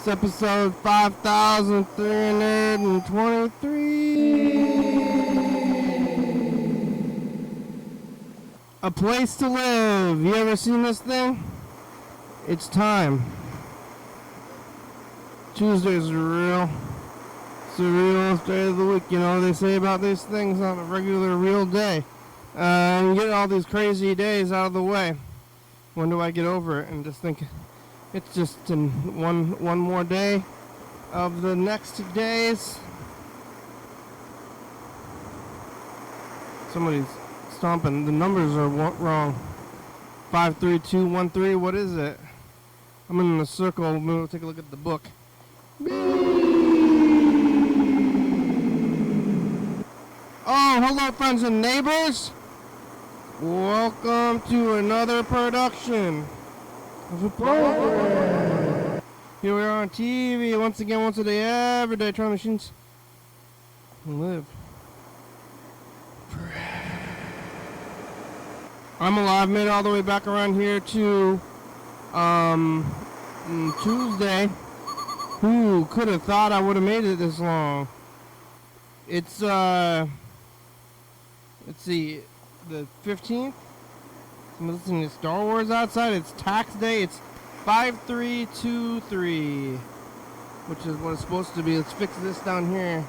It's episode 5323. A place to live. You ever seen this thing? It's time. Tuesday's real. It's the realest day of the week. You know what they say about these things on a regular real day. You get all these crazy days out of the way. When do I get over it? And just think it's just in one more day of the next days. Somebody's stomping. The numbers are wrong. 53213. What is it? I'm in the circle. We'll take a look at the book. Oh, hello, friends and neighbors. Welcome to another production of a program. Here we are on TV once again, once a day, every day. Trying machines live forever. I'm alive. Made it all the way back around here to Tuesday. Who could have thought I would have made it this long? It's let's see, the 15th. I'm listening to Star Wars outside. It's tax day. It's 5323, which is what it's supposed to be. Let's fix this down here.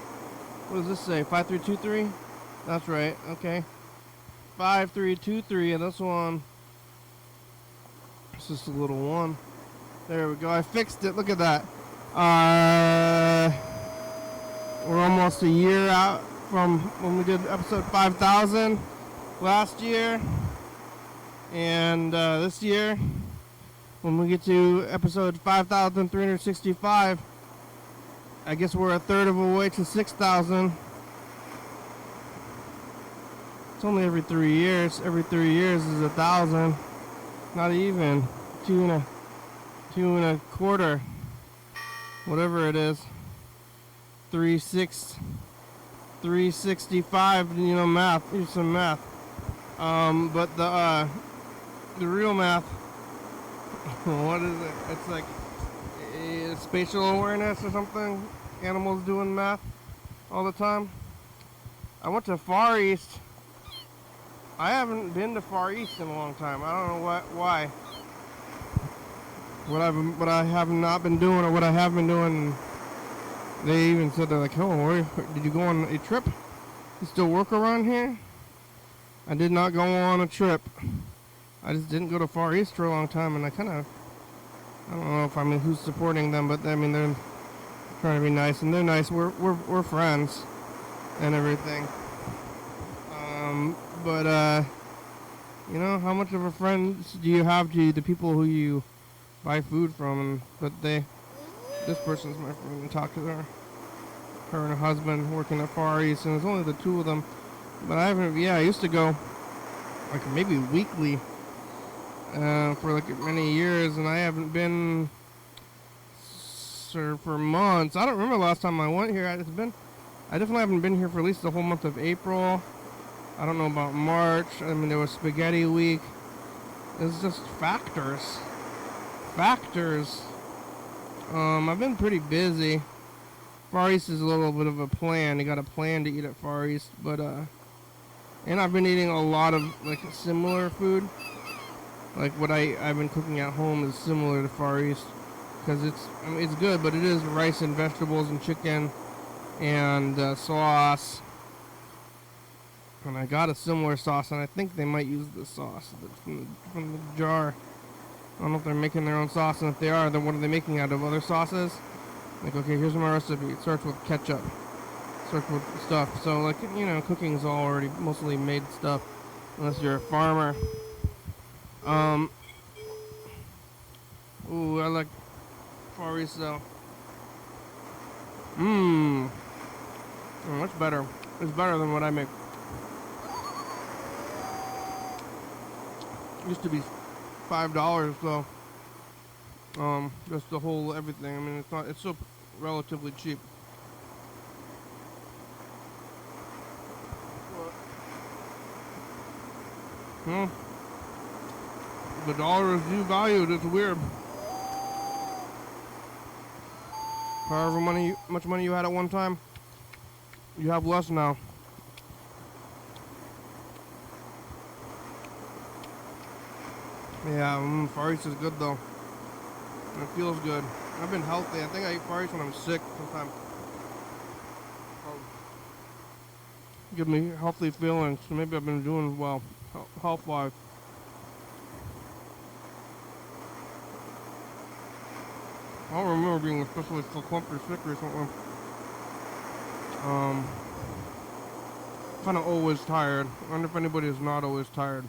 What does this say? 5323? That's right. Okay. 5323, and this one. It's just a little one. There we go. I fixed it. Look at that. We're almost a year out from when we did episode 5,000 last year, and this year, when we get to episode 5,365, I guess we're a third of a way to 6,000. It's only every 3 years. Every 3 years is 1,000. Not even two and a quarter. Whatever it is, 365. You know, math. Here's some math. But the real math. What is it? It's like spatial awareness or something. Animals doing math all the time. I went to Far East. I haven't been to Far East in a long time. I don't know why. What I have not been doing, or what I have been doing. They even said, they're like, oh, where did you go on a trip? You still work around here? I did not go on a trip. I just didn't go to Far East for a long time, and I don't know if who's supporting them, but I mean they're trying to be nice, and they're nice. We're friends and everything. But you know, how much of a friend do you have to the people who you buy food from? But this person's my friend, and talk to her and her husband working at Far East, and it's only the two of them. But I used to go like maybe weekly for like many years, and I haven't been for months. I don't remember the last time I went here. I definitely haven't been here for at least the whole month of April. I don't know about March. I mean, there was Spaghetti Week. It's just factors. I've been pretty busy. Far East is a little bit of a plan. You got a plan to eat at Far East, but and I've been eating a lot of like similar food. Like what I've been cooking at home is similar to Far East, because it's good, but it is rice and vegetables and chicken and sauce. And I got a similar sauce, and I think they might use the sauce from the jar. I don't know if they're making their own sauce, and if they are, then what are they making out of other sauces? Like, okay, here's my recipe. It starts with ketchup. Starts with stuff. So, like, you know, cooking is all already mostly made stuff, unless you're a farmer. Ooh, I like Far East, though. Much better. It's better than what I make. Used to be $5 though. Just the whole everything. I mean, it's still relatively cheap. Well, the dollar is devalued. It's weird. However much money you had at one time, you have less now. Yeah, Far East is good though. And it feels good. I've been healthy. I think I eat Far East when I'm sick sometimes. Give me healthy feelings. So maybe I've been doing well health-wise. I don't remember being especially so clumpy sick recently. Kind of always tired. I wonder if anybody is not always tired.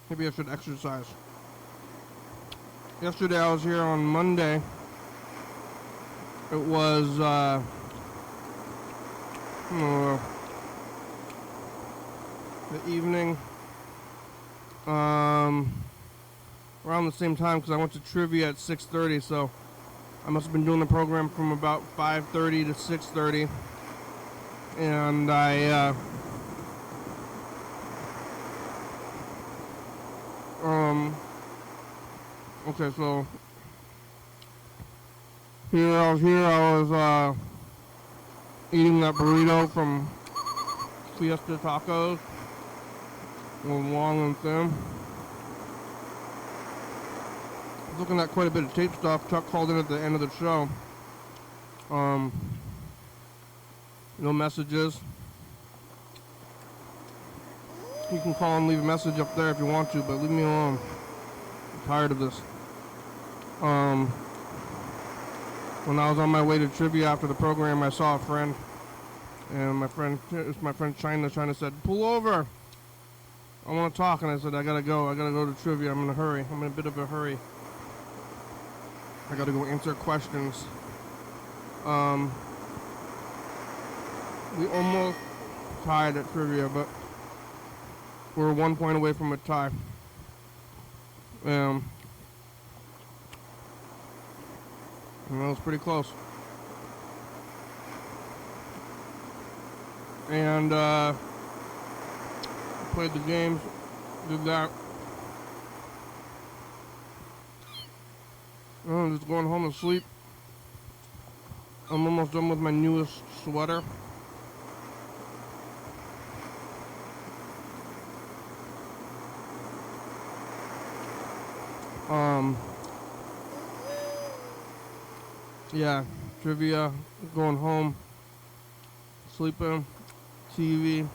Maybe I should exercise. Yesterday I was here on Monday. It was the evening. Around the same time because I went to trivia at 6:30, so I must have been doing the program from about 5:30 to 6:30, and okay, so I was eating that burrito from Fiesta Tacos, long and thin. Looking at quite a bit of tape stuff. Chuck called in at the end of the show. No messages. You can call and leave a message up there if you want to, but leave me alone. I'm tired of this. When I was on my way to trivia after the program, I saw a friend, and my friend China said, "Pull over. I want to talk," and I said, "I gotta go to trivia. I'm in a hurry. I'm in a bit of a hurry. I gotta go answer questions." We almost tied at trivia, but we're 1 point away from a tie. And it was pretty close. And played the games, did that. I'm just going home to sleep. I'm almost done with my newest sweater. Yeah, trivia, going home, sleeping, TV.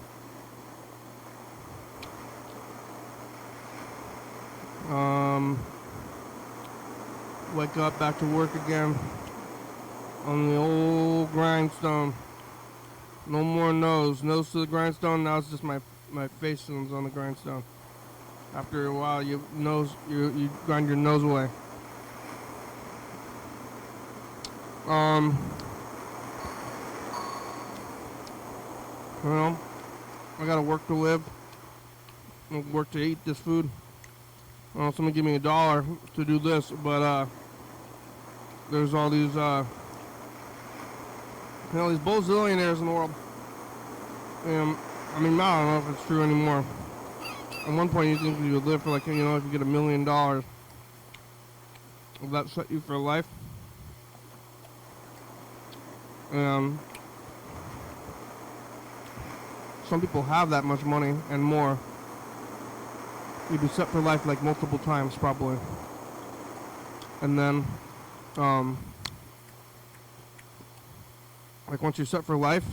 Wake up, back to work again on the old grindstone. No more nose to the grindstone. Now it's just my face is on the grindstone. After a while, you grind your nose away. Well, I gotta work to live. Work to eat this food. Someone give me $1 to do this, but there's all these these bozillionaires in the world. And I mean, I don't know if it's true anymore. At one point, you think you would live for if you get $1 million, will that set you for life? Some people have that much money and more. You'd be set for life multiple times probably. And then, once you're set for life,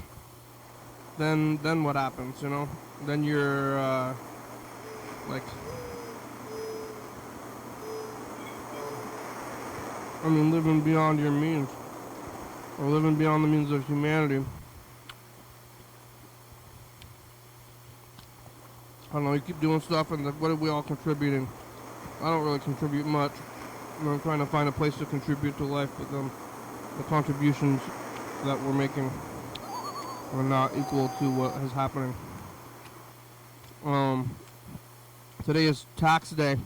then what happens? Then you're living beyond your means, or living beyond the means of humanity. I don't know, you keep doing stuff, and what are we all contributing? I don't really contribute much. I'm trying to find a place to contribute to life, but the contributions that we're making are not equal to what is happening. Today is tax day,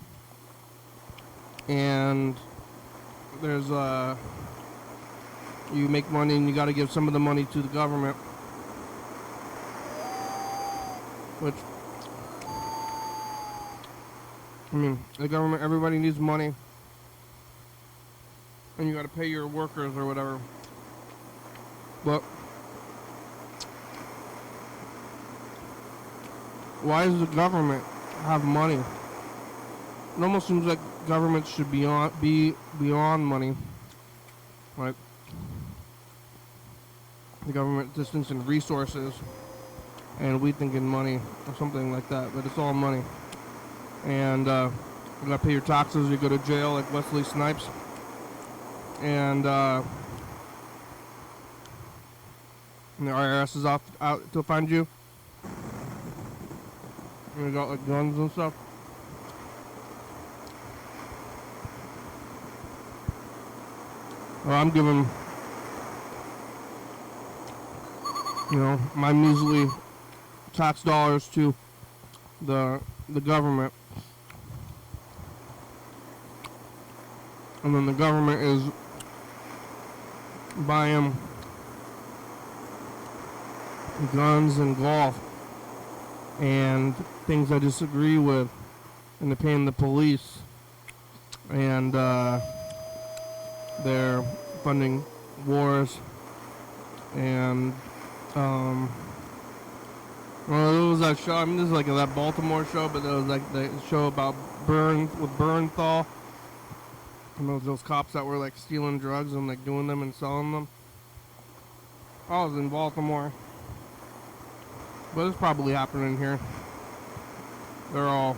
and there's you make money and you got to give some of the money to the government, which the government, everybody needs money. and you gotta pay your workers or whatever. But why does the government have money? It almost seems like government should be beyond money. Like the government just thinks in resources, and we think in money or something like that. But it's all money, and you gotta pay your taxes. You go to jail like Wesley Snipes, and the IRS is out to find you. And you got like guns and stuff. Well, I'm giving, my measly tax dollars to the government, and then the government is buying guns and golf and things I disagree with, and they're paying the police, and they're funding wars, and well, there was that show. I mean, this is like that Baltimore show, but there was like the show about Bernthal, and those cops that were like stealing drugs and like doing them and selling them. I was in Baltimore, but it's probably happening here. They're all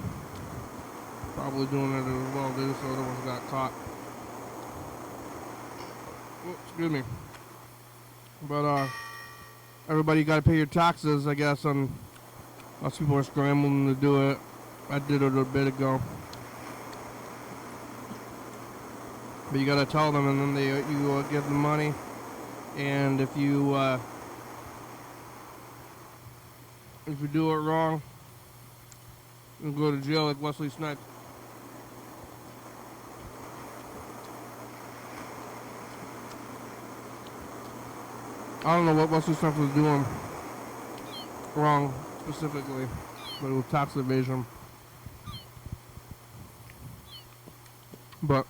probably doing it as well, dude, so the ones got caught. Oh, excuse me. But everybody got to pay your taxes, I guess, and lots of people are scrambling to do it. I did it a bit ago. But you got to tell them, and then you give them money, and if you do it wrong, you go to jail like Wesley Snipes. I don't know what Wesley Snipes was doing wrong specifically, but it was tax evasion. But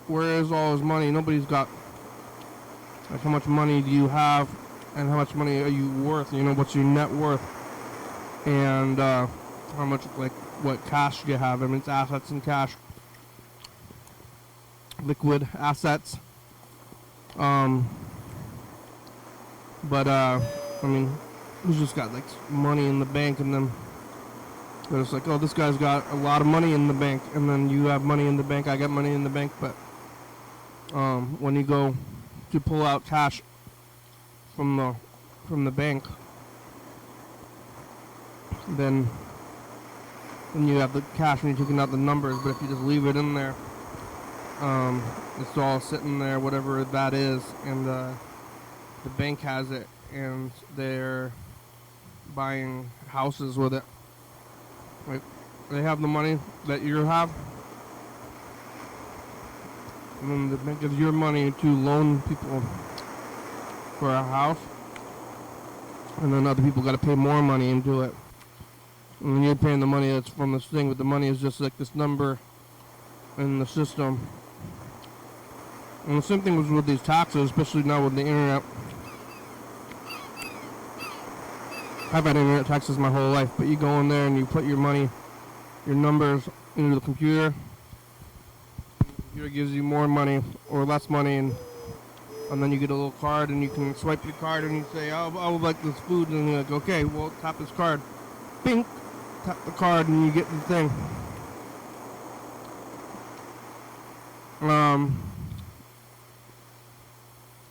where is all his money? Nobody's got, like, how much money do you have and how much money are you worth? What's your net worth? And how much, like, what cash do you have? I mean, it's assets and cash. Liquid assets. But I mean, who's just got like money in the bank, and then they're just like, oh, this guy's got a lot of money in the bank, and then you have money in the bank, I got money in the bank, but when you go to pull out cash from the bank, then you have the cash and you're taking out the numbers, but if you just leave it in there, it's all sitting there, whatever that is, and the bank has it, and they're buying houses with it. Like, they have the money that you have, and then the bank gives your money to loan people for a house, and then other people got to pay more money into it. And then you're paying the money that's from this thing, but the money is just like this number in the system. And the same thing was with these taxes, especially now with the internet. I've had internet taxes my whole life, but you go in there and you put your money, your numbers into the computer. The computer gives you more money or less money, and then you get a little card, and you can swipe your card and you say, oh, I would like this food, and you're like, okay, well, tap this card. Bing! Tap the card and you get the thing. I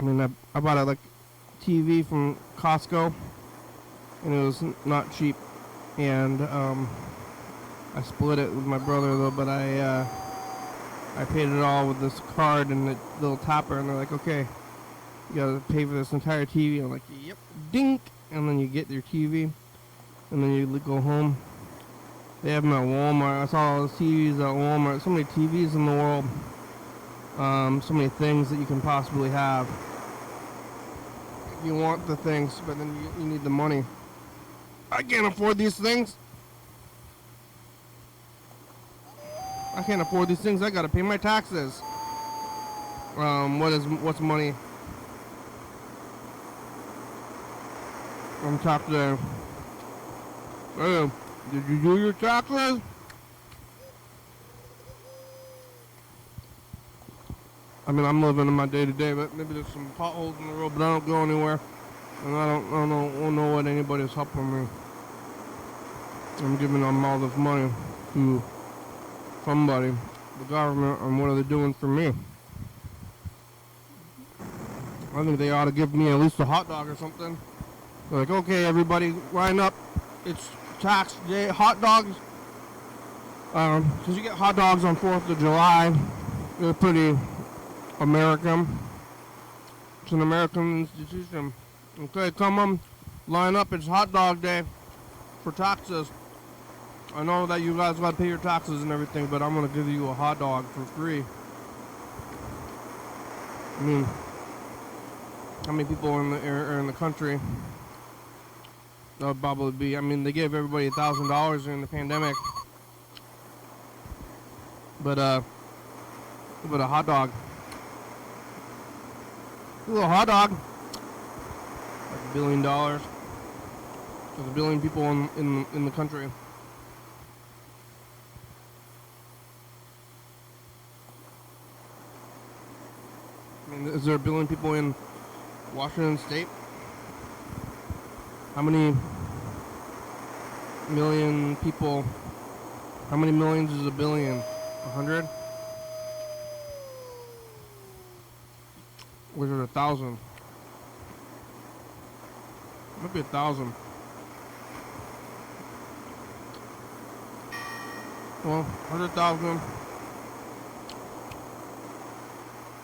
mean, I bought a TV from Costco, and it was not cheap, and I split it with my brother though, but I paid it all with this card and the little tapper, and they're like, okay, you gotta pay for this entire TV. I'm like, yep, dink, and then you get your TV, and then you go home. They have them at Walmart. I saw all those TVs at Walmart. So many TVs in the world. So many things that you can possibly have. You want the things, but then you need the money. I can't afford these things. I can't afford these things. I gotta pay my taxes. What's money on tax day? Hey, did you do your taxes? I mean, I'm living in my day-to-day, but maybe there's some potholes in the road, but I don't go anywhere, and I don't know what anybody's helping me. I'm giving them all this money to somebody, the government, and what are they doing for me? I think they ought to give me at least a hot dog or something. They're like, okay, everybody, line up. It's tax day. Hot dogs. Because you get hot dogs on 4th of July. They're pretty American. It's an American institution. Okay, come on, line up. It's hot dog day for taxes. I know that you guys gotta pay your taxes and everything, but I'm gonna give you a hot dog for free. I mean, how many people are in the country? That would probably be. I mean, they gave everybody $1,000 during the pandemic, but a hot dog, a little hot dog, like $1 billion. There's a billion people in the country. I mean, is there a billion people in Washington State? How many million people? How many millions is a billion? 100? Or is it 1,000? Might be 1,000. Well, 100,000.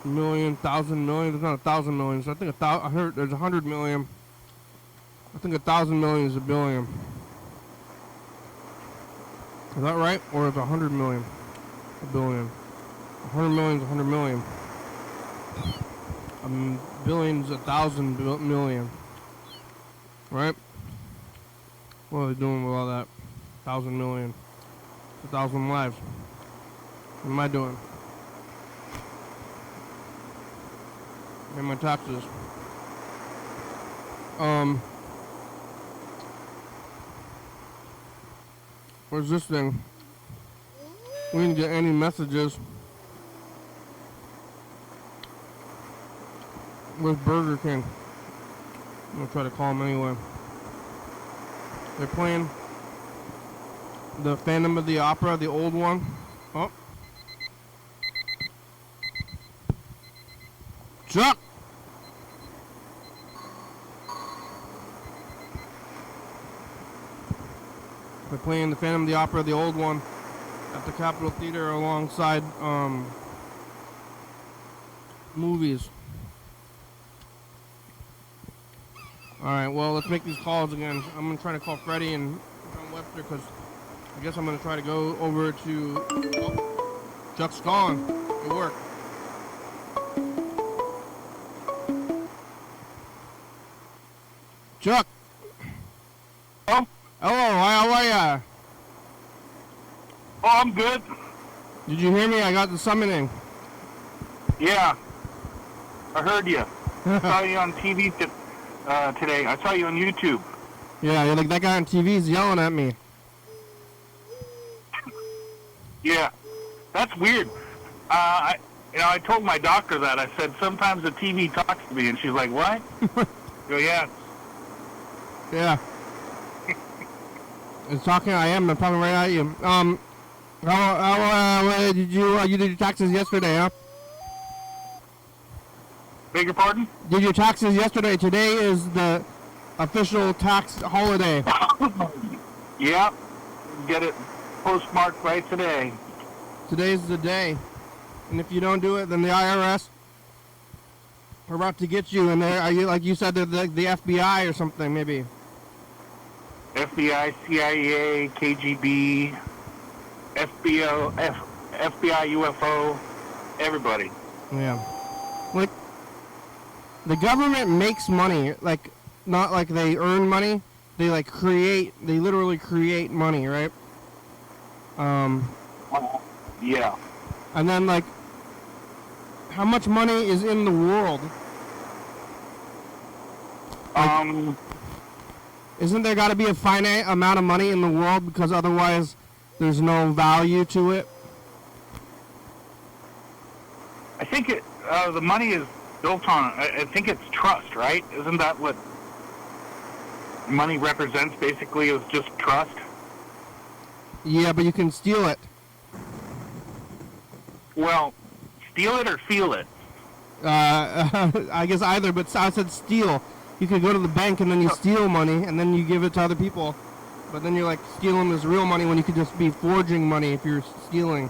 Million, 1,000 million. There's not 1,000 million. So I think I heard there's 100 million. I think 1,000 million is a billion. Is that right? Or is 100 million a billion? 100 million is 100 million. A billion is 1,000 million. Right? What are they doing with all that? 1,000 million. 1,000 lives. What am I doing? Pay my taxes. Where's this thing? We didn't get any messages. Where's Burger King? I'm gonna try to call them anyway. They're playing the Phantom of the Opera, the old one. Oh. Chuck! They're playing the Phantom of the Opera, the old one, at the Capitol Theater alongside movies. Alright, well, let's make these calls again. I'm going to try to call Freddie and John Webster because I guess I'm going to try to go over to... Oh, Chuck's gone. Good work. Chuck! Oh? Hello, how are ya? Oh, I'm good. Did you hear me? I got the summoning. Yeah. I heard you. I saw you on TV today. I saw you on YouTube. Yeah, you're like that guy on TV is yelling at me. Yeah. That's weird. I told my doctor that. I said, sometimes the TV talks to me, and she's like, what? I go, yeah. Yeah. It's talking. I'm talking right at you. How did you did your taxes yesterday, huh? Beg your pardon? Did your taxes yesterday? Today is the official tax holiday. Yeah. Get it postmarked right today. Today's the day. And if you don't do it, then the IRS are about to get you. And are you, like you said, they're the FBI or something, maybe. FBI, CIA, KGB, FBI, UFO, everybody. Yeah. Like, the government makes money, like, not like they earn money. They, like, they literally create money, right? Yeah. And then, like, how much money is in the world? Isn't there got to be a finite amount of money in the world because otherwise there's no value to it? I think the money is built on, I think it's trust, right? Isn't that what money represents basically, is just trust? Yeah, but you can steal it. Well, steal it or feel it? I guess either, but I said steal. You could go to the bank and then you steal money and then you give it to other people. But then you're like stealing this real money when you could just be forging money if you're stealing.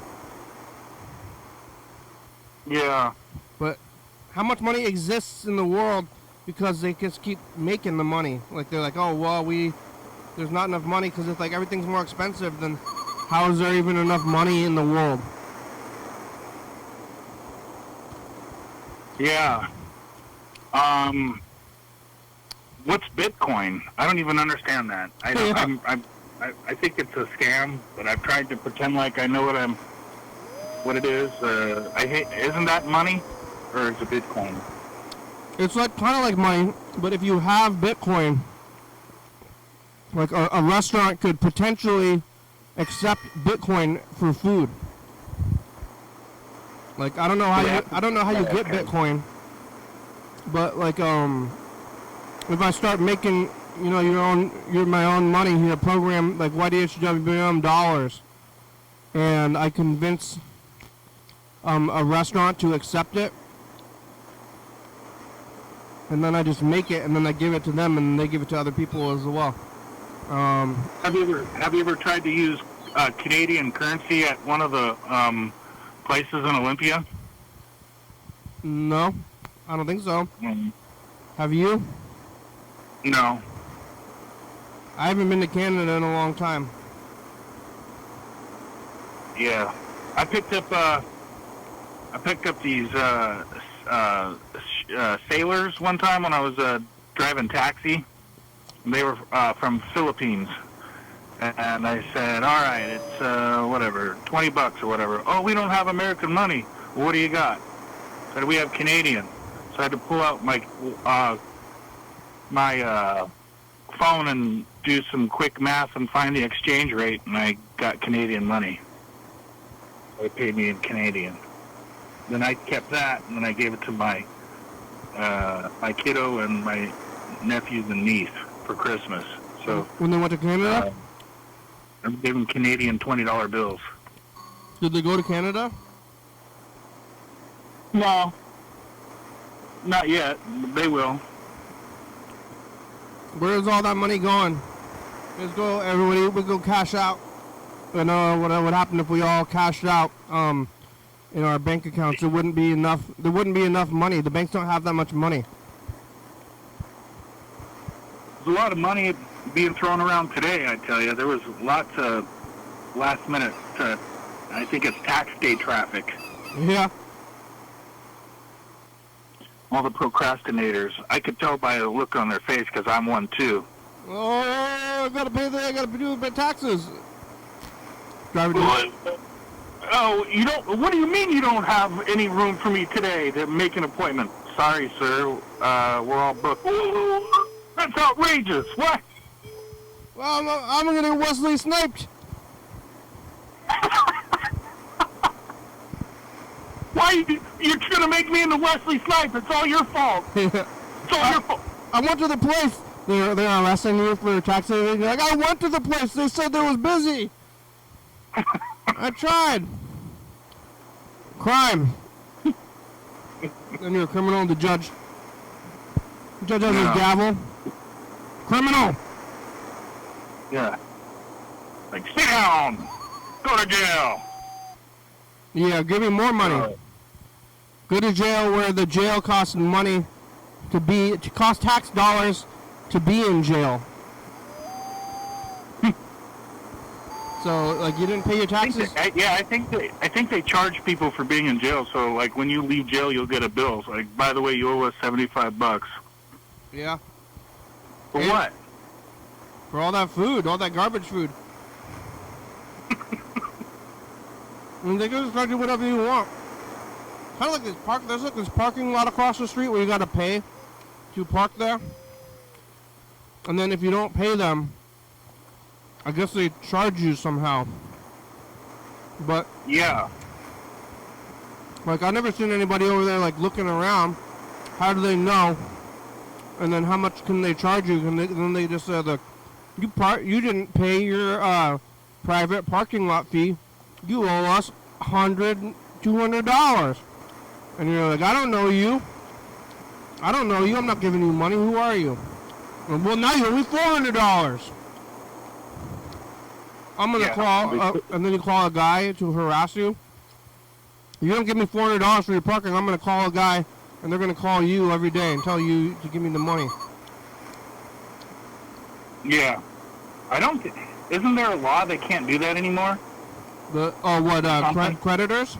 Yeah. But how much money exists in the world because they just keep making the money? Like they're like, oh, well, there's not enough money because it's like everything's more expensive. Then how is there even enough money in the world? Yeah. What's Bitcoin? I don't even understand that. I think it's a scam, but I've tried to pretend like I know what it is. Isn't that money, or is it Bitcoin? It's like kind of like money, but if you have Bitcoin, like a restaurant could potentially accept Bitcoin for food. Like I don't know how you get Bitcoin, but like if I start making my own money here, program like YDHWM dollars, and I convince a restaurant to accept it, and then I just make it, and then I give it to them, and they give it to other people as well. Have you ever tried to use Canadian currency at one of the places in Olympia? No, I don't think so. Mm. Have you? No. I haven't been to Canada in a long time. Yeah, I picked up these sailors one time when I was driving taxi. They were from Philippines, and I said, "All right, it's whatever, $20 or whatever." "Oh, we don't have American money." "Well, what do you got?" I said, "We have Canadian." So I had to pull out my phone and do some quick math and find the exchange rate, and I got Canadian money. So they paid me in Canadian. Then I kept that, and then I gave it to my my kiddo and my nephews and niece for Christmas. So when they went to Canada, I gave them Canadian $20 bills. Did they go to Canada? No, not yet. They will. Where's all that money going? Let's go, everybody. We go cash out. I know what would happen if we all cashed out in our bank accounts. There wouldn't be enough. There wouldn't be enough money. The banks don't have that much money. There's a lot of money being thrown around today. I tell you, there was lots of last minute. I think it's tax day traffic. Yeah. All the procrastinators. I could tell by the look on their face because I'm one too. Oh, I gotta pay that. I gotta do my taxes. Oh, you don't. What do you mean you don't have any room for me today to make an appointment? Sorry, sir. We're all booked. That's outrageous. What? Well, I'm gonna get Wesley sniped. Why you're gonna make me into Wesley Snipes? It's all your fault. It's all your fault. I went to the place. They're arresting you for tax evasion. Like, I went to the place. They said they was busy. I tried. Crime. Then you're a criminal. The judge. The judge has his gavel. Criminal. Yeah. Like, sit down. Go to jail. Yeah, give me more money. Go to jail where the jail costs money to cost tax dollars to be in jail. So, like, you didn't pay your taxes? I think they charge people for being in jail. So, like, when you leave jail, you'll get a bill. So, like, by the way, you owe us $75. Yeah. For what? For all that food, all that garbage food. And they can just charge you whatever you want. Kind of like this park. There's like this parking lot across the street where you gotta pay to park there. And then if you don't pay them, I guess they charge you somehow. But Yeah. like I never seen anybody over there like looking around. How do they know? And then how much can they charge you? And then they just said, you didn't pay your private parking lot fee. You owe us $200. And you're like, I don't know you. I don't know you. I'm not giving you money. Who are you? And, well, now you owe me $400. I'm gonna call, and then you call a guy to harass you. You don't give me $400 for your parking. I'm gonna call a guy, and they're gonna call you every day and tell you to give me the money. Yeah. Isn't there a law they can't do that anymore? Creditors?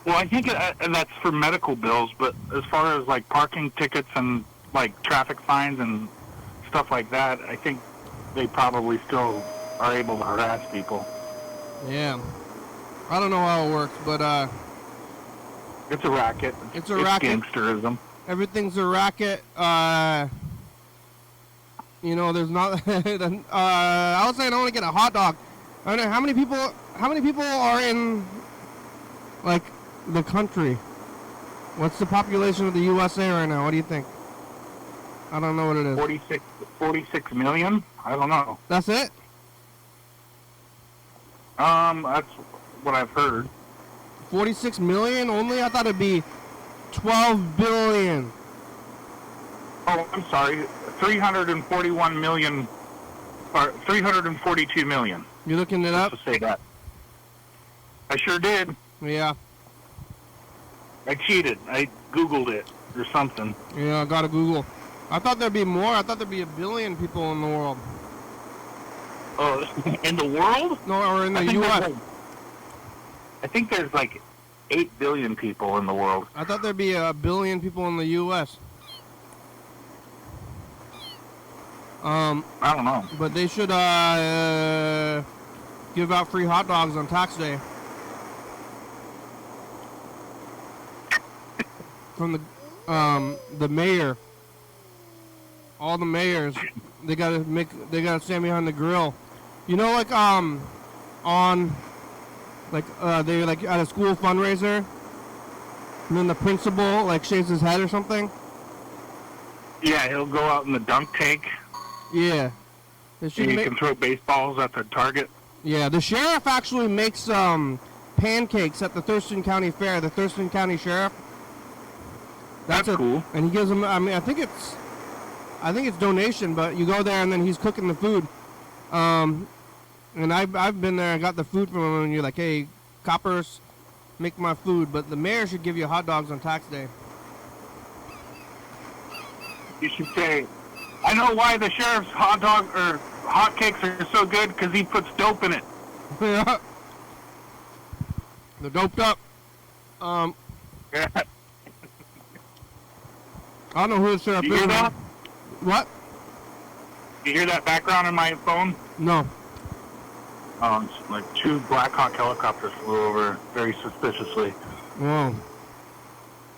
Well, I think that's for medical bills, but as far as like parking tickets and like traffic fines and stuff like that, I think they probably still are able to harass people. Yeah. I don't know how it works, but it's a racket. It's racket. Gangsterism. Everything's a racket. You know, there's not. I was saying I want to get a hot dog. I don't know how many people are in like the country. What's the population of the USA right now? What do you think? I don't know what it is. 46 million? I don't know. That's it? That's what I've heard. 46 million only? I thought it'd be 12 billion. Oh, I'm sorry. 341 million, or 342 million. You looking it up? To say that. I sure did. Yeah. I cheated. I Googled it or something. Yeah, I gotta Google. I thought there'd be more. I thought there'd be 1 billion people in the world. Oh, in the world? No, or in the U.S. I think there's like 8 billion people in the world. I thought there'd be 1 billion people in the U.S. I don't know. But they should give out free hot dogs on tax day. From the mayor. All the mayors, they gotta stand behind the grill. You know, like they like at a school fundraiser, and then the principal like shaves his head or something. Yeah, he'll go out in the dunk tank. Yeah. You can throw baseballs at the target. Yeah, the sheriff actually makes pancakes at the Thurston County Fair. The Thurston County Sheriff. That's cool. And he gives them. I mean, I think it's donation, but you go there and then he's cooking the food. And I've been there and got the food from him, and you're like, hey, coppers, make my food. But the mayor should give you hot dogs on tax day. You should say, I know why the sheriff's hot dog or hotcakes are so good, because he puts dope in it. Yeah. They're doped up. Yeah. I don't know who the sheriff is. You hear that? What? You hear that background in my phone? No. It's like 2 Black Hawk helicopters flew over very suspiciously. Whoa.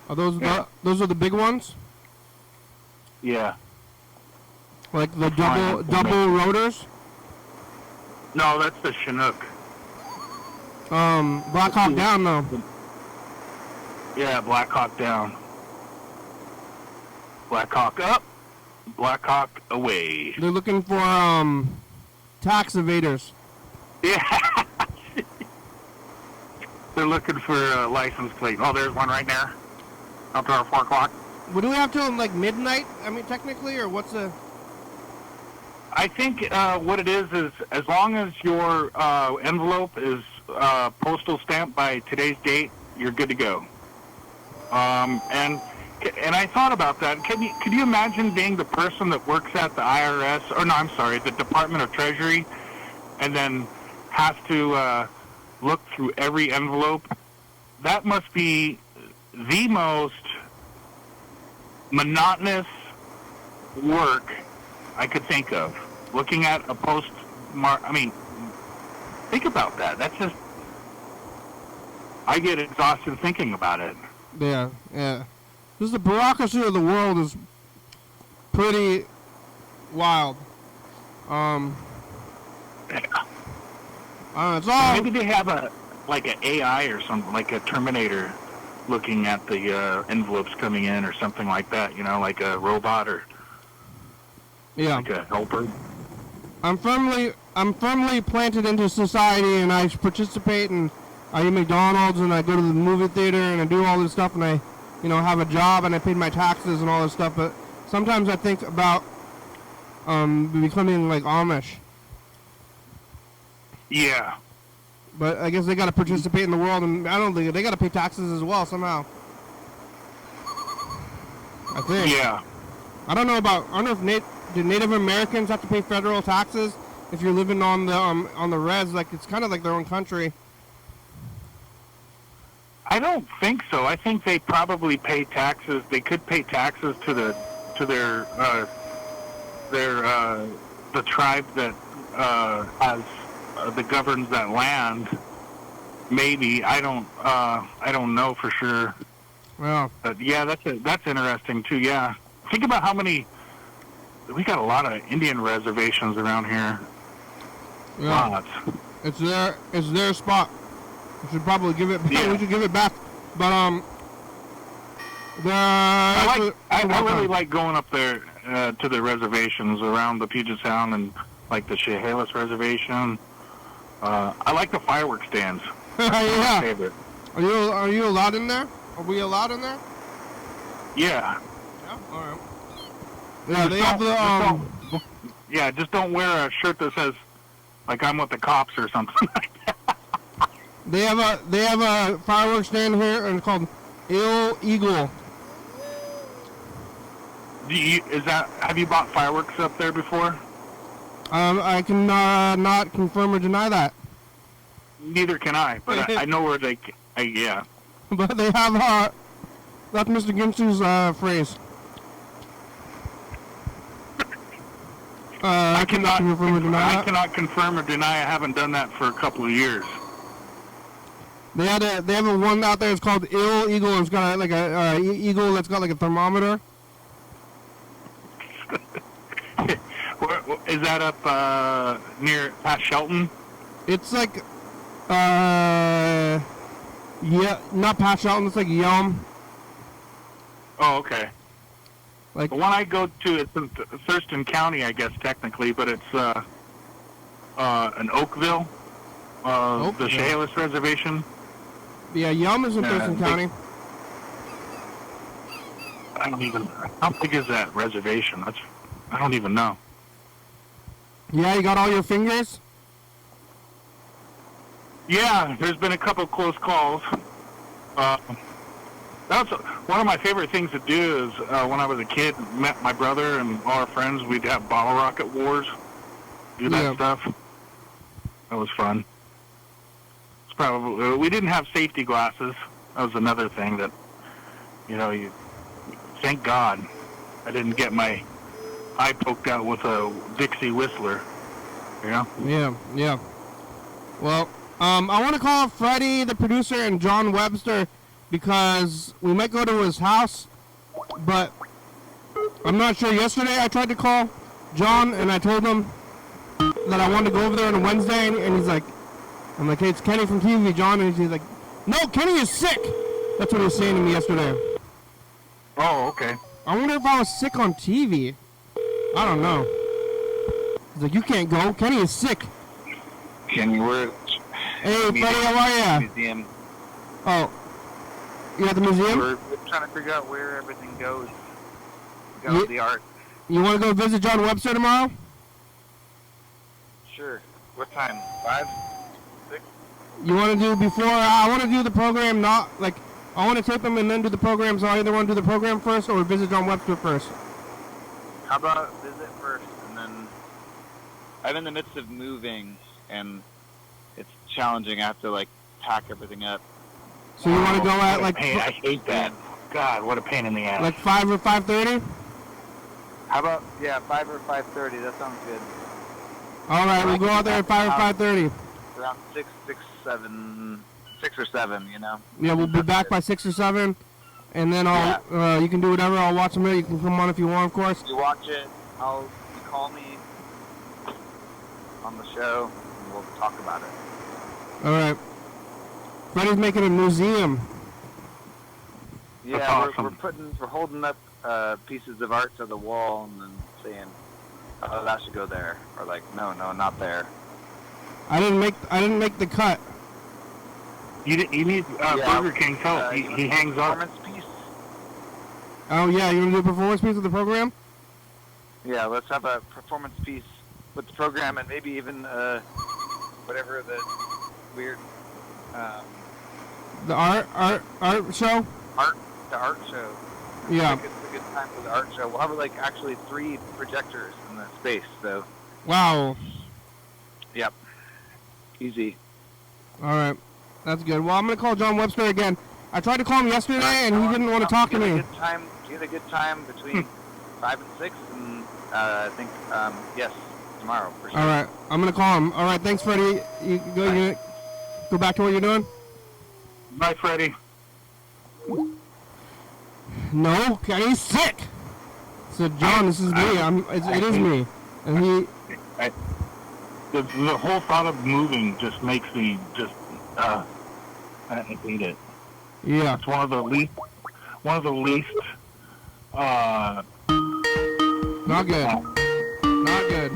Are those are the big ones? Yeah. Like the double rotors? No, that's the Chinook. Black Hawk down though. Yeah, Black Hawk down. Black Hawk up, Black Hawk away. They're looking for tax evaders. Yeah. They're looking for a license plate. Oh, there's one right there. Up to our 4 o'clock. What do we have till like midnight? I mean, technically, or what's the? I think what it is as long as your envelope is postal stamped by today's date, you're good to go. And I thought about that. Could you imagine being the person that works at the IRS, or no, I'm sorry, the Department of Treasury, and then has to look through every envelope? That must be the most monotonous work I could think of. Looking at a postmark, I mean, think about that. That's just, I get exhausted thinking about it. Yeah, yeah. Just the bureaucracy of the world is pretty wild. It's all... Maybe they have an AI or something, like a Terminator looking at the envelopes coming in or something like that, like a robot or like a helper. I'm firmly planted into society, and I participate, and I eat McDonald's, and I go to the movie theater, and I do all this stuff, and I, have a job, and I pay my taxes and all this stuff. But sometimes I think about becoming like Amish. Yeah. But I guess they got to participate in the world, and I don't think they got to pay taxes as well somehow. I think. Yeah. I don't know if do Native Americans have to pay federal taxes if you're living on the res? Like, it's kind of like their own country. I don't think so. I think they probably pay taxes. They could pay taxes to their the tribe that that governs that land. Maybe I don't know for sure. Yeah. But yeah, that's interesting too. Yeah, think about how many. We got a lot of Indian reservations around here. Yeah. Lots. It's their spot. We should probably give it back. Yeah. We should give it back. But I really like going up there to the reservations around the Puget Sound and like the Chehalis Reservation. I like the fireworks stands. Yeah. My favorite. Are you allowed in there? Are we allowed in there? Yeah. Yeah. All right. Yeah, they have the just don't wear a shirt that says like I'm with the cops or something like that. They have a fireworks stand here, and it's called Ill Eagle. Have you bought fireworks up there before? I can not confirm or deny that. Neither can I, but I know where they. Yeah. But they have that's Mr. Ginsu's phrase. I cannot confirm or deny. I cannot confirm or deny. I haven't done that for a couple of years. They have a one out there. It's called Ill Eagle. It's got like a eagle that's got like a thermometer. Is that up near past Shelton? It's like yeah, not past Shelton. It's like Yum. Oh, okay. Like the one I go to, it's in Thurston County, I guess technically, but it's in Oakville, the Chehalis Reservation. Yeah, Yum is in Thurston County. How big is that reservation? I don't even know. Yeah, you got all your fingers? Yeah, there's been a couple close calls. That's one of my favorite things to do is when I was a kid, met my brother and all our friends, we'd have bottle rocket wars, do that stuff. That was fun. It's probably, we didn't have safety glasses. That was another thing that, thank God I didn't get my eye poked out with a Dixie Whistler, Yeah. Well, I want to call Freddie, the producer, and John Webster, because we might go to his house, but I'm not sure. Yesterday I tried to call John, and I told him that I wanted to go over there on Wednesday, and he's like, I'm like, hey, it's Kenny from TV, John, and he's like, no, Kenny is sick. That's what he was saying to me yesterday. Oh, okay. I wonder if I was sick on TV. I don't know. He's like, you can't go. Kenny is sick. Kenny, we're Hey, Freddie, how are you? Museum. Oh. You at the museum? We're trying to figure out where everything goes. Got the art. You want to go visit John Webster tomorrow? Sure. What time? 5? 6? You want to do before? I want to do the program, not like I want to tape him and then do the program. So I either want to do the program first or visit John Webster first. How about visit first and then? I'm in the midst of moving and it's challenging. I have to pack everything up. So you want to go at I hate that. God, what a pain in the ass. Like 5 or 5:30? How about 5 or 5:30? That sounds good. All right, we'll go out there at 5 or 5:30. Around 6, 7, 6 or 7, you know. Yeah, we'll be back by 6 or 7, and then you can do whatever. I'll watch them. You can come on if you want, of course. You watch it. You call me on the show, and we'll talk about it. All right. Freddie's making a museum. Yeah, awesome. we're holding up pieces of art to the wall and then saying, "Oh, that should go there," or like, "No, not there." I didn't make the cut. You need Burger King's help. He hangs up. Performance piece. Oh yeah, you want to do a performance piece of the program? Yeah, let's have a performance piece with the program and maybe even whatever the weird The art show. The art show. Yeah. I think it's a good time for the art show. We'll have like actually 3 projectors in the space. So. Wow. Yep. Easy. All right, that's good. Well, I'm gonna call John Webster again. I tried to call him yesterday, and he didn't want to talk to me. Get a good time between 5 and 6, and I think yes, tomorrow for sure. All right, I'm gonna call him. All right, thanks, Freddie. You go back to what you're doing. Bye, Freddie. No, Kenny's sick. So John, this is me. It is me, and the whole thought of moving just makes me just I hate it. Yeah. It's one of the least Not good. Not good.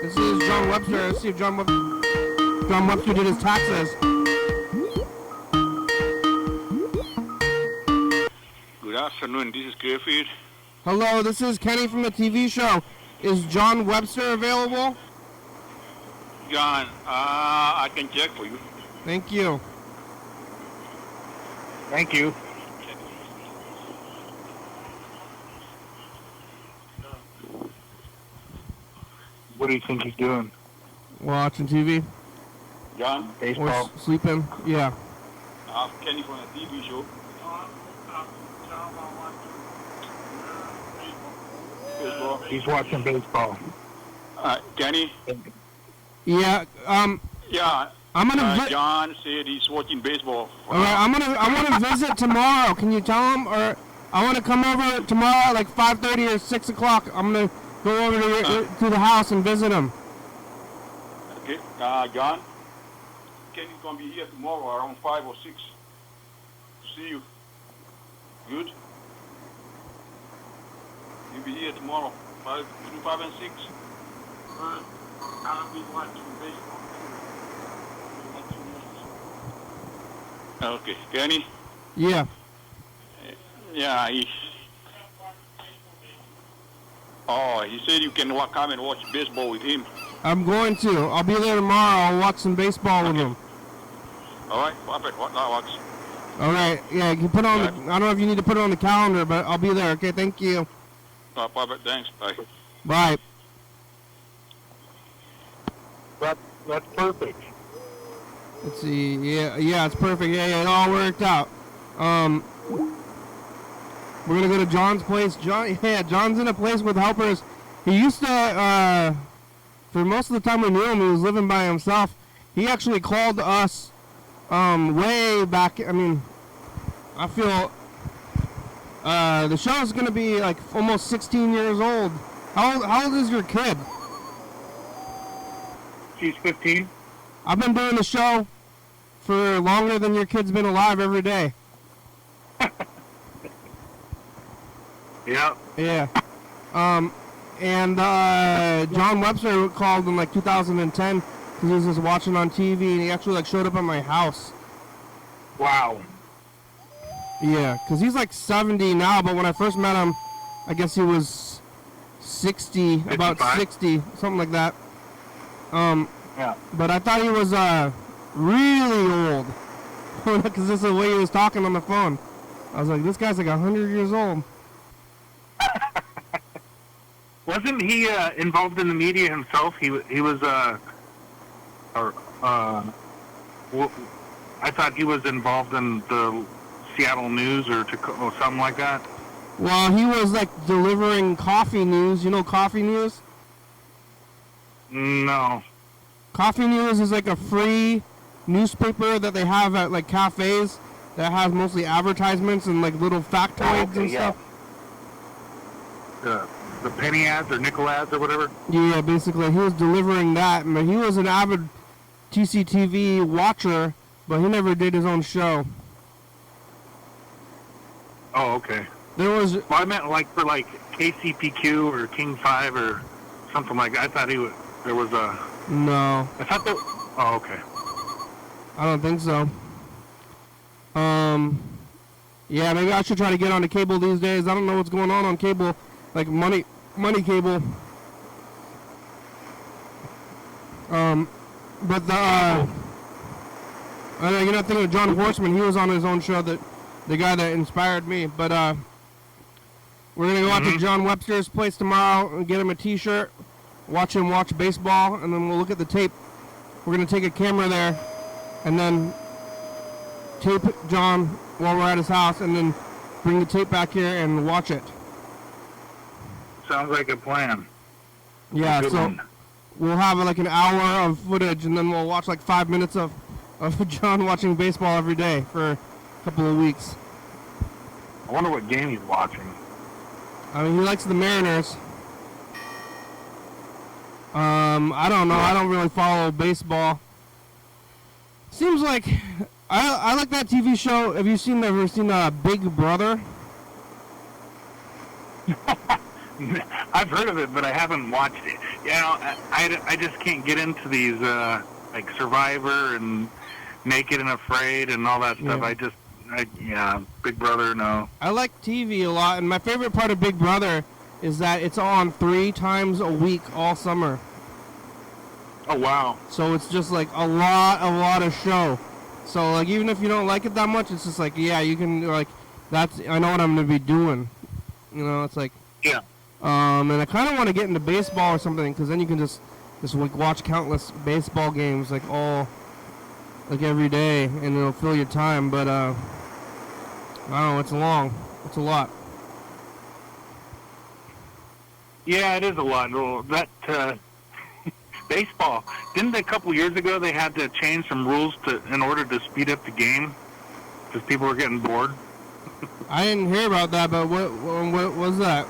This is John Webster. Let's see if John Webster did his taxes. Good afternoon, this is Griffith. Hello, this is Kenny from the TV show. Is John Webster available? John, I can check for you. Thank you. Thank you. What do you think he's doing? Watching TV? John, Baseball. Or sleeping? Yeah. Kenny from the TV show. Baseball. He's watching baseball. Kenny? Yeah, Yeah. I'm gonna John said he's watching baseball. All right, I want to visit tomorrow. Can you tell him? Or I want to come over tomorrow at like 5:30 or 6 o'clock. I'm gonna go over to the house and visit him. Okay, John, Kenny's gonna be here tomorrow around 5 or 6 to see you. Good? He'll be here tomorrow, between 5 and 6. I'll be watching baseball. Okay, Kenny? Yeah. Yeah, he said you can come and watch baseball with him. I'm going to. I'll be there tomorrow. I'll watch some baseball with him. All right, perfect. That works. All right. Yeah, you can put on. I don't know if you need to put it on the calendar, but I'll be there. Okay. Thank you. Perfect. Thanks. Bye. Bye. That's perfect. Let's see. Yeah, it's perfect. Yeah, it all worked out. We're gonna go to John's place. John's in a place with helpers. He used to, for most of the time we knew him, he was living by himself. He actually called us, way back. I mean, I feel, the show's gonna be like almost 16 years old. How old is your kid? She's 15. I've been doing the show for longer than your kid's been alive every day. Yep. Yeah. And John Webster called in like 2010 because he was just watching on TV, and he actually like showed up at my house. Wow. Yeah, because he's like 70 now, but when I first met him, I guess he was 60, 55? about 60, something like that. Yeah. But I thought he was really old because this is the way he was talking on the phone. I was like, this guy's like 100 years old. Wasn't he involved in the media himself? He was I thought he was involved in the Seattle News or something like that. Well, he was like delivering coffee news. You know coffee news? No. Coffee News is like a free newspaper that they have at like cafes that has mostly advertisements and like little factoids and stuff. The penny ads or nickel ads or whatever. Yeah, basically he was delivering that, but he was an avid TCTV watcher, but he never did his own show. Oh, okay. There was. Well, I meant like for like KCPQ or King 5 or something like that. I thought there was a. No. I thought that. Oh, okay. I don't think so. Yeah, maybe I should try to get onto cable these days. I don't know what's going on cable, like money cable. But the you're not thinking of John Horseman. He was on his own show, that the guy that inspired me. But we're gonna go out to John Webster's place tomorrow and get him a T-shirt, watch him watch baseball, and then we'll look at the tape. We're gonna take a camera there, and then tape John while we're at his house, and then bring the tape back here and watch it. Sounds like a plan. Yeah, Good so one. we'll have like an hour of footage, and then we'll watch like 5 minutes of John watching baseball every day for a couple of weeks. I wonder what game he's watching. I mean, he likes the Mariners. I don't know. I don't really follow baseball. Seems like I like that TV show. Have you ever seen Big Brother? I've heard of it, but I haven't watched it. You know, I just can't get into these like Survivor and Naked and Afraid and all that stuff. Yeah. Big Brother, no. I like TV a lot, and my favorite part of Big Brother is that it's on 3 times a week all summer. Oh, wow. So it's just like a lot of show. So like even if you don't like it that much, it's just like, yeah, you can like, I know what I'm gonna be doing. You know, it's like. Yeah. And I kind of want to get into baseball or something, because then you can just like watch countless baseball games like every day, and it'll fill your time. But I don't know, it's long. It's a lot. Yeah, it is a lot. Well, that baseball, didn't a couple years ago they had to change some rules in order to speed up the game because people were getting bored? I didn't hear about that, but what was that?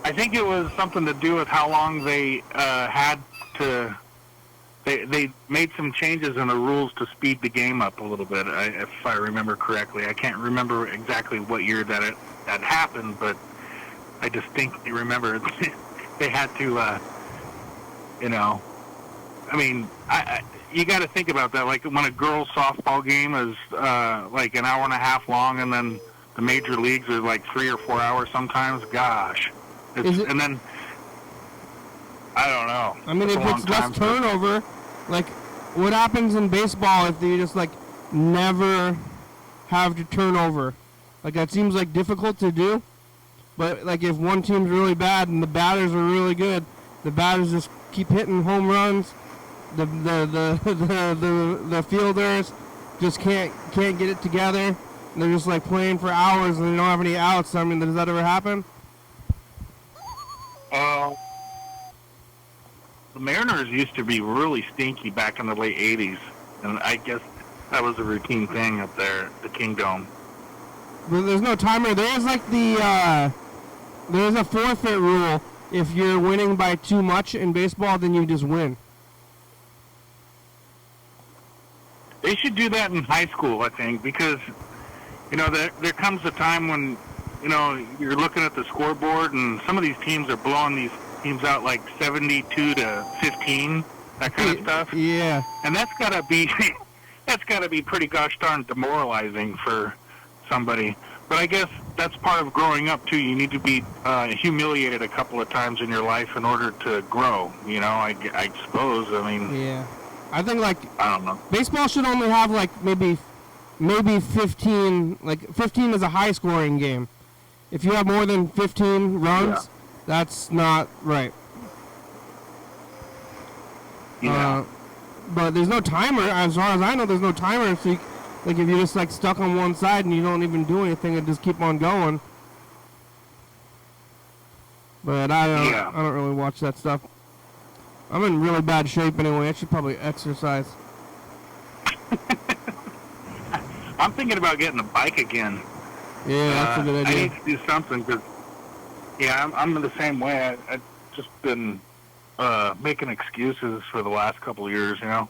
I think it was something to do with how long they had to. They made some changes in the rules to speed the game up a little bit, if I remember correctly. I can't remember exactly what year that happened, but I distinctly remember they had to. You know, I mean, you got to think about that. Like when a girls' softball game is like an hour and a half long, and then the major leagues are like 3 or 4 hours sometimes. Gosh. And then, I don't know. I mean, if it's less turnover, like, what happens in baseball if you just, like, never have to turn over? Like, that seems, like, difficult to do. But, like, if one team's really bad and the batters are really good, the batters just keep hitting home runs. The fielders just can't get it together. They're just, like, playing for hours and they don't have any outs. I mean, does that ever happen? The Mariners used to be really stinky back in the late 80s, and I guess that was a routine thing up there at the Kingdome. But there's no timer. There's like there's a forfeit rule. If you're winning by too much in baseball, then you just win. They should do that in high school, I think, because, you know, there comes a time when, you know, you're looking at the scoreboard and some of these teams are blowing these teams out like 72 to 15, that kind of stuff. Yeah. And that's got to be pretty gosh darn demoralizing for somebody. But I guess that's part of growing up too. You need to be humiliated a couple of times in your life in order to grow, you know, I suppose. I mean, yeah. I think like I don't know. Baseball should only have like maybe 15, like 15 is a high scoring game. If you have more than 15 runs, that's not right. Yeah. But there's no timer. As far as I know, there's no timer. So, like, if you're just like stuck on one side and you don't even do anything and just keep on going. But I don't really watch that stuff. I'm in really bad shape anyway. I should probably exercise. I'm thinking about getting a bike again. Yeah, that's a good idea. I need to do something because, yeah, I'm the same way. I've just been making excuses for the last couple of years, you know.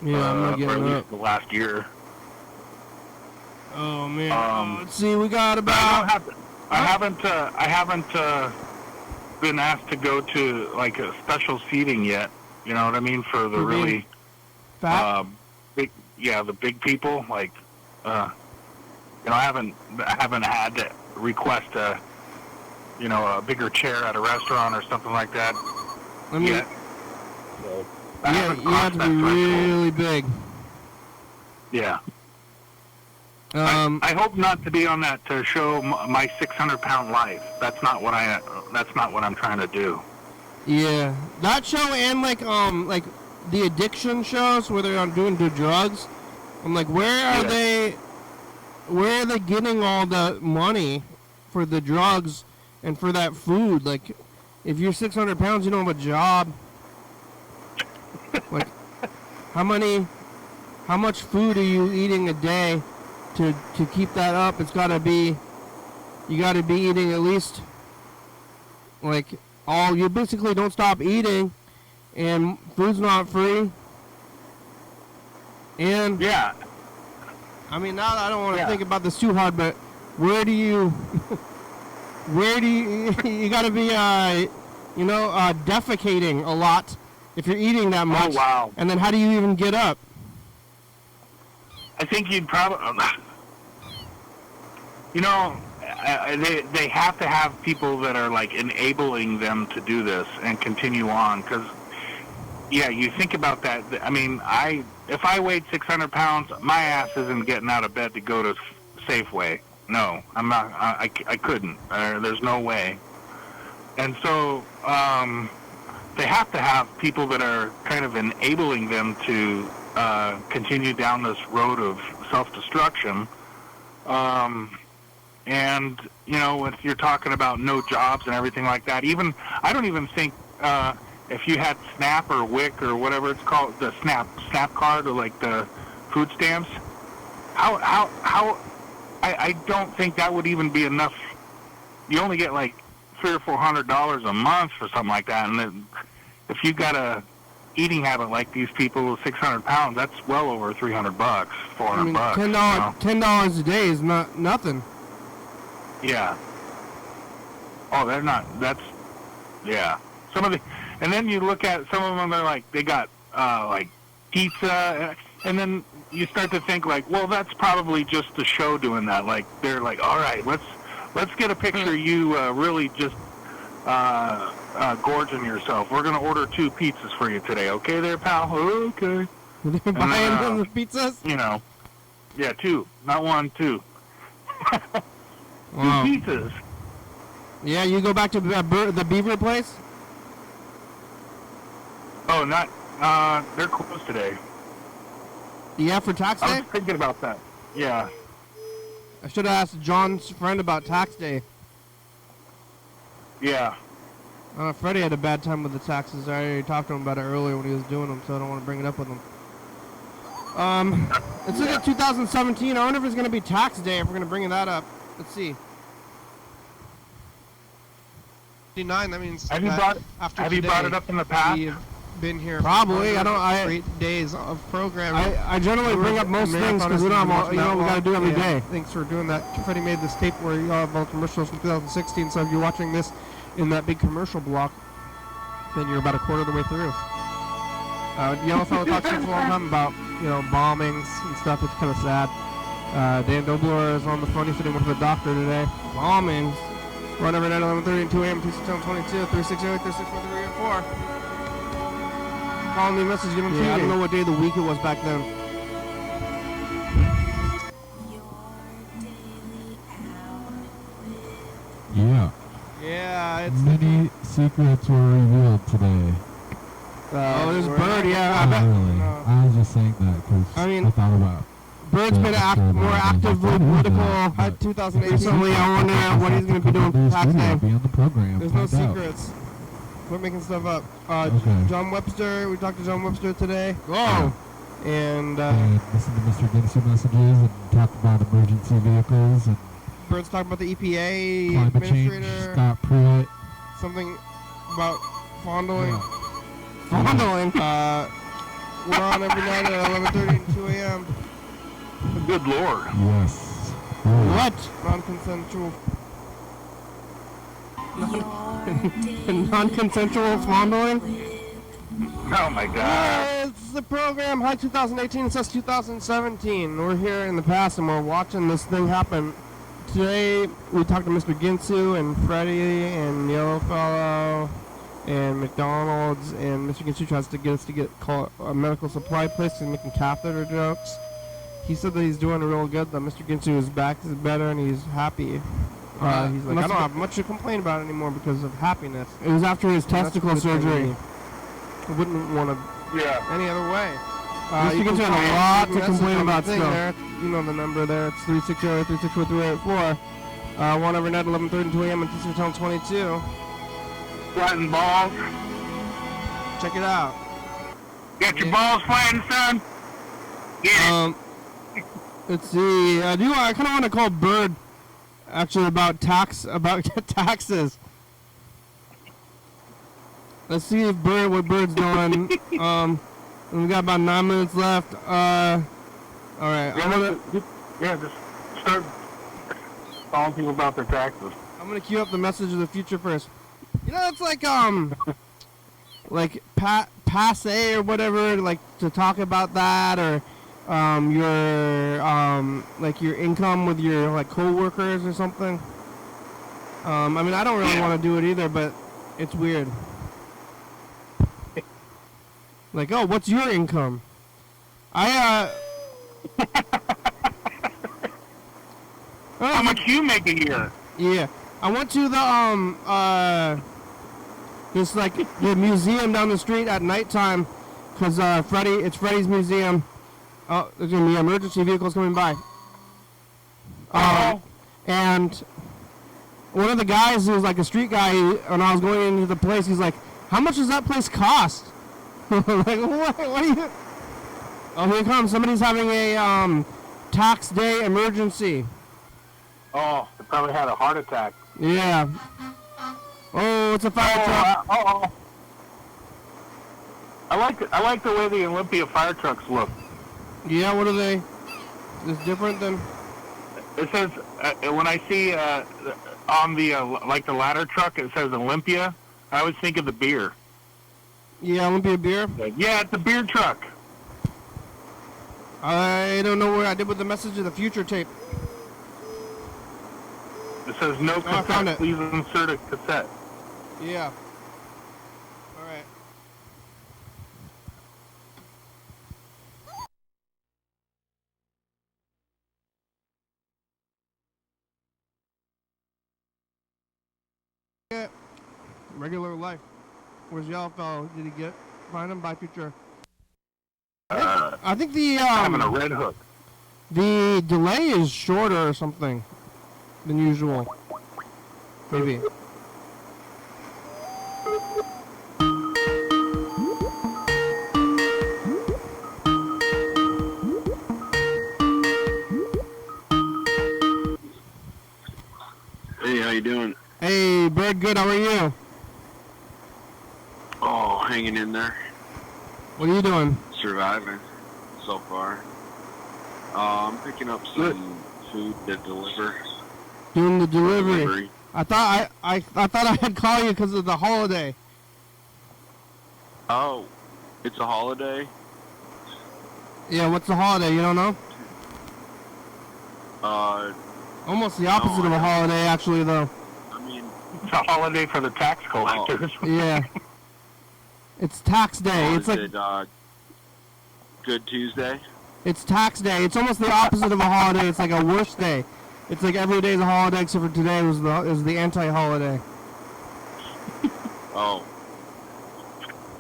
Yeah, I'm not or at getting least up. the last year. Oh man. Let's see. We got about. I haven't been asked to go to like a special seating yet. You know what I mean? For the really fat? big, the big people. Like, I haven't had to request a bigger chair at a restaurant or something like that. I mean, yet. So, you have to be really big. Yeah. Um, I hope not to be on that to show my 600-pound life. That's not what I'm trying to do. Yeah, that show and like the addiction shows where they're doing drugs. I'm like, where are they getting all the money for the drugs and for that food? Like, if you're 600 pounds, you don't have a job. Like, how much food are you eating a day to keep that up? It's gotta be, you gotta be eating at least, like, you basically don't stop eating, and food's not free. And yeah, I mean, now I don't want to think about this too hard, but where do you you gotta be defecating a lot if you're eating that much. Oh, wow. And then how do you even get up? I think you'd probably, they have to have people that are like enabling them to do this and continue on. Because, yeah, you think about that. I mean, if I weighed 600 pounds, my ass isn't getting out of bed to go to Safeway. No, I'm not. I couldn't. There's no way. And so they have to have people that are kind of enabling them to continue down this road of self-destruction. And, if you're talking about no jobs and everything like that, I don't even think if you had SNAP or WIC or whatever it's called, the SNAP card or like the food stamps, I don't think that would even be enough. You only get like $300 or $400 a month or something like that. And then if you got a eating habit like these people with 600 pounds, that's well over $300, $400. $10 a day is not nothing. Yeah. Oh, they're not. That's, yeah. And then you look at some of them. They're like, they got like pizza, and then you start to think like, well, that's probably just the show doing that. Like they're like, all right, let's get a picture of you really just gorging yourself. We're gonna order 2 pizzas for you today. Okay, there, pal. Okay. They're buying them the pizzas. Yeah, 2, not 1, 2. Wow. 2 pizzas. Yeah, you go back to the Beaver place? Oh, not. They're closed today. Yeah, for tax day? I was thinking about that. Yeah. I should have asked John's friend about tax day. Yeah. Freddie had a bad time with the taxes. I already talked to him about it earlier when he was doing them, so I don't want to bring it up with him. Let's look at 2017. I wonder if it's going to be tax day, if we're going to bring that up. Let's see. 59, that means have you brought it up in the past? We've been here probably. For 8 days of programming. I generally bring up most things because we don't have, we got to do every day. Thanks for doing that. Freddie made this tape where you have all commercials from 2016, so if you're watching this in that big commercial block, then you're about a quarter of the way through. Yellowfellow talks for a long time about, bombings and stuff. It's kind of sad. Dan Dobler is on the phone. He said he went to the doctor today. Bombings. Run every night 11:30 and 2 a.m. 26722 368 3643 Call me a message, give him to you. I don't know what day of the week it was back then. Yeah. Yeah, it's many secrets were revealed today. There's Bird, yeah. Not really. I was just saying that because I thought about Bird's been more actively political at 2018. recently. I wonder what he's going to be doing for tax day. Be on the program. There's no secrets. Quit making stuff up. Okay. John Webster, we talked to John Webster today. Oh. And listened to Mr. Ginsu messages and talked about emergency vehicles and Bert's talking about the EPA climate change, administrator. Scott Pruitt. Something about fondling. Yeah. Fondling. We're on every night at 11:30 and 2 a.m. Good Lord. Yes. What? Non-consensual. Non-consensual fondling? Oh my God. It's the program High 2018. It says 2017. We're here in the past and we're watching this thing happen. Today we talked to Mr. Ginsu and Freddie and Yellowfellow and McDonald's, and Mr. Ginsu tries to get us to call a medical supply place and making catheter jokes. He said that he's doing real good, that Mr. Ginsu is back, is better, and he's happy. He's like, I don't have much to complain about anymore because of happiness. It was after his And that's testicle a good thing. surgery. I wouldn't want to Yeah. any other way. Mr. You can Ginsu had call a lot leave to message complain on the about thing still. there. You know the number there. It's 360-364-3884. One every night, 11:30 and 2 a.m. in Tucson Town 22. Flattened balls. Check it out. Get your balls flattened, son. Get it. Let's see. I kind of want to call Bird, actually, about taxes. Let's see if what Bird's doing. We got about 9 minutes left. All right. Just start calling people about their taxes. I'm gonna queue up the message of the future first. You know, it's like like passe or whatever, like to talk about that, or your like your income with your like coworkers or something. I mean, I don't really want to do it either, but it's weird. Like, oh, what's your income? How much you make a year? Yeah, I went to the this like the museum down the street at nighttime, cause it's Freddy's museum. Oh, there's gonna be emergency vehicles coming by. And one of the guys who was like a street guy, when I was going into the place, he's like, "How much does that place cost?" Like, what are you? Oh, here it comes. Somebody's having a tax day emergency. Oh, they probably had a heart attack. Yeah. Oh, it's a fire truck. I like the way the Olympia fire trucks look. Yeah, what are they? It's different than... It says, when I see on the, like the ladder truck, it says Olympia, I always think of the beer. Yeah, Olympia beer? Yeah, it's a beer truck. I don't know what I did with the message of the future tape. It says no I found cassette, it. please insert a cassette. Yeah. All right. Yeah. Regular life. Where's Yellowfellow? Did he find him by future? I think the Having a red hook. the delay is shorter or something than usual. Maybe. Hey, how you doing? Hey, Bird, good. How are you? Oh, hanging in there, What are you doing? surviving so far. I'm picking up some food to deliver. Doing the delivery. I thought I thought I had called you because of the holiday. Oh, it's a holiday? Yeah, what's the holiday? You don't know? Almost the opposite No, of I a don't. holiday, actually, though. I mean, It's a holiday for the tax collectors. Yeah. It's tax day. It's is like it, Good Tuesday? it's tax day. It's almost the opposite of a holiday. It's like a worse day. It's like every day is a holiday except for today was the anti-holiday. Oh.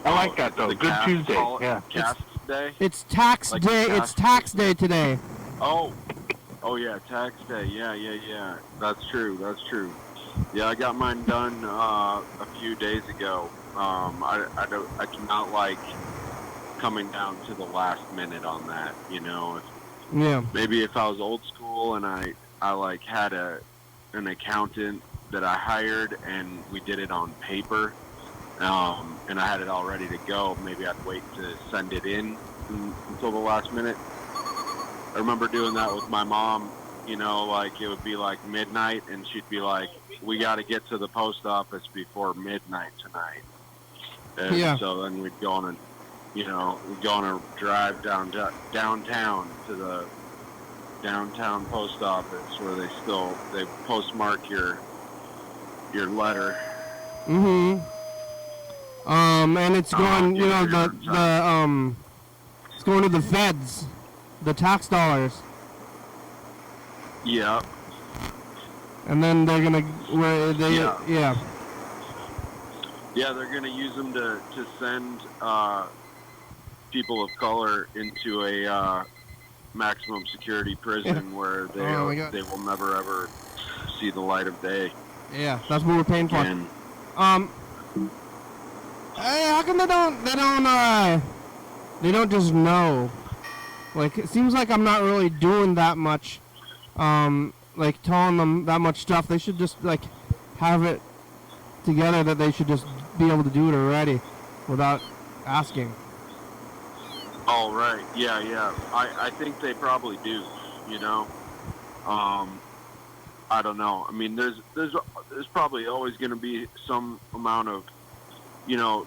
I like that, though. The Good cast Tuesday. hol- Yeah. Cast day? It's tax Like day. the It's tax- tax day today. Oh. Oh, yeah, tax day. Yeah. That's true. Yeah, I got mine done a few days ago. I do not like coming down to the last minute on that. You know, maybe if I was old school and I like had an accountant that I hired and we did it on paper, and I had it all ready to go, maybe I'd wait to send it in until the last minute. I remember doing that with my mom. You know, like it would be like midnight, and she'd be like, "We got to get to the post office before midnight tonight." And so then we'd go on a drive downtown to the downtown post office where they postmark your letter. Mm-hmm. And it's going, it's going to the feds, the tax dollars. Yeah. And then they're gonna, Yeah, they're gonna use them to send people of color into a maximum security prison where they will never ever see the light of day. Yeah, that's what we're paying for. And, hey, how come they don't just know? Like, it seems like I'm not really doing that much, like telling them that much stuff. They should just like have it together that they should just be able to do it already without asking. oh, right. Yeah. I think they probably do, you know. I don't know. I mean, there's probably always going to be some amount of, you know,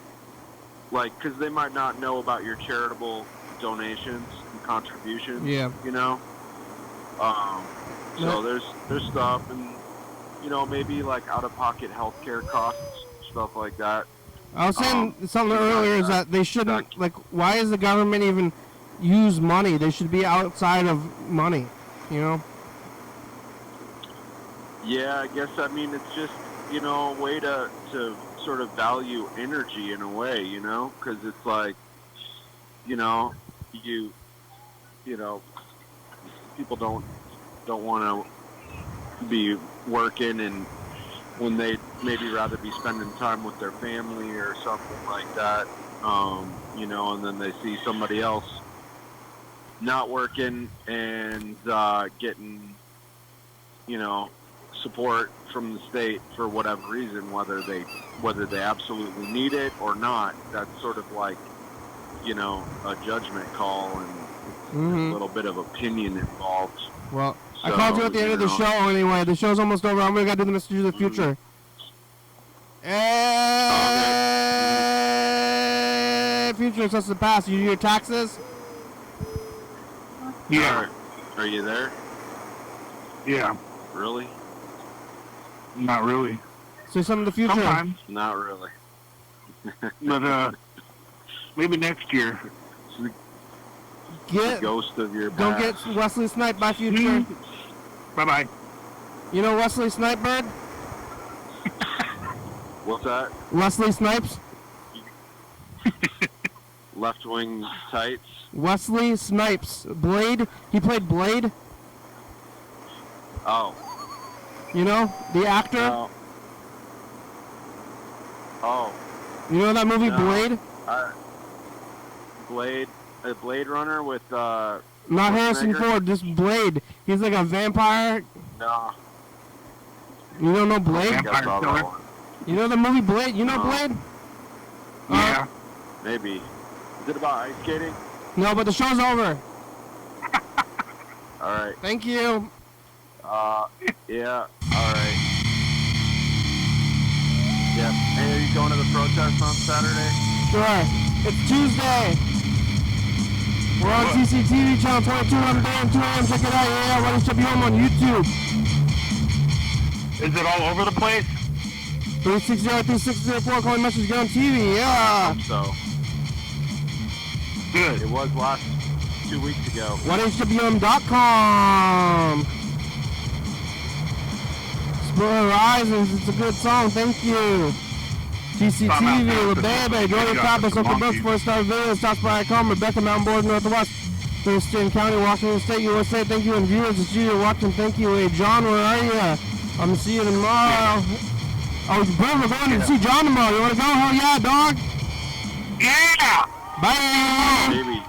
like, because they might not know about your charitable donations and contributions. Yeah. You know. So there's stuff, and you know, maybe like out-of-pocket healthcare costs, stuff like that. I was saying something earlier is that they shouldn't, like, why does the government even use money? They should be outside of money, you know? Yeah, I guess, I mean, it's just, you know, a way to sort of value energy in a way, you know? Because it's like, you know, people don't want to be working, and when they maybe rather be spending time with their family or something like that, you know, and then they see somebody else not working and getting, you know, support from the state for whatever reason, whether they absolutely need it or not. That's sort of like, you know, a judgment call, and a little bit of opinion involved. Well, I called you at the end of the show anyway. The show's almost over. I'm going to do the message of the future. Hey, future, so it's the past. You do your taxes? Yeah. Are you there? Yeah. Really? Not really. Say something in the future. Sometimes. Not really. But maybe next year. The ghost of your past. Don't get Wesley sniped by future. Bye-bye. You know Wesley Snipebird? What's that? Wesley Snipes? Left-wing tights? Wesley Snipes. Blade. He played Blade. Oh. You know? The actor? Oh. You know that movie Blade? Blade? A Blade Runner with, Not Harrison Ford, just Blade. He's like a vampire. No. You don't know Blade? Vampire killer. You know the movie Blade? You know Blade? Yeah. Maybe. Is it about ice skating? No, but the show's over. Alright. Thank you. Yeah. Alright. Yep. Hey, are you going to the protest on Saturday? Sure. It's Tuesday. We're on CCTV channel 22 on day 2 a.m. Check it out. Yeah, YDHWM on YouTube. Is it all over the place? 360-3604, calling message, get on TV, yeah. I hope so. Good. It was last 2 weeks ago. YDHWM.com. Split Horizons, it's a good song, thank you. CCTV, La Bebe, Joy Tapas, Uncle Brooks, 4-star videos, Tops.com, Rebecca, Mountain Board, Northwest, Thurston County, Washington State, USA, thank you, and viewers, it's you, you're watching, thank you. Hey, John, where are you? I'm gonna see you tomorrow. Oh, we're going to see John tomorrow. You want to go? Hell yeah, dog. Yeah. Bye. Maybe.